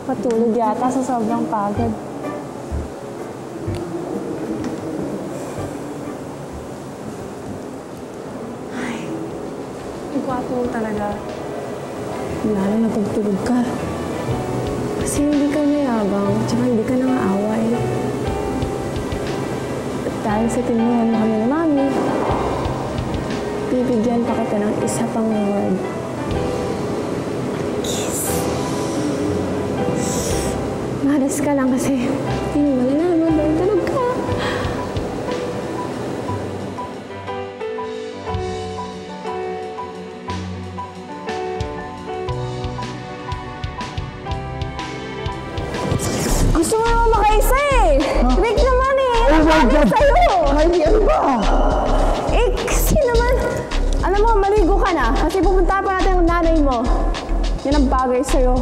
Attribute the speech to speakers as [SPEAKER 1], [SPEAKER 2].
[SPEAKER 1] Patulog yata sa sobrang pagod. Ay, ang gwapo mo talaga. Lalo na pagtulog ka. Kasi hindi ka mayabang, tsaka hindi ka nangaaway. At dahil sa tinuhan mo kami ni Mami, bibigyan pa kita ng isa pang reward. Malas ka lang kasi hindi mo malalaman dahil tulog ka. Gusto mo naman makaisa eh! Rick naman eh!
[SPEAKER 2] Oh my God!
[SPEAKER 1] Sa'yo!
[SPEAKER 2] Ay, ano ba?
[SPEAKER 1] Eh, kasi naman, alam mo, maligo ka na kasi pupunta pa natin ang nanay mo. Yan ang bagay sa'yo.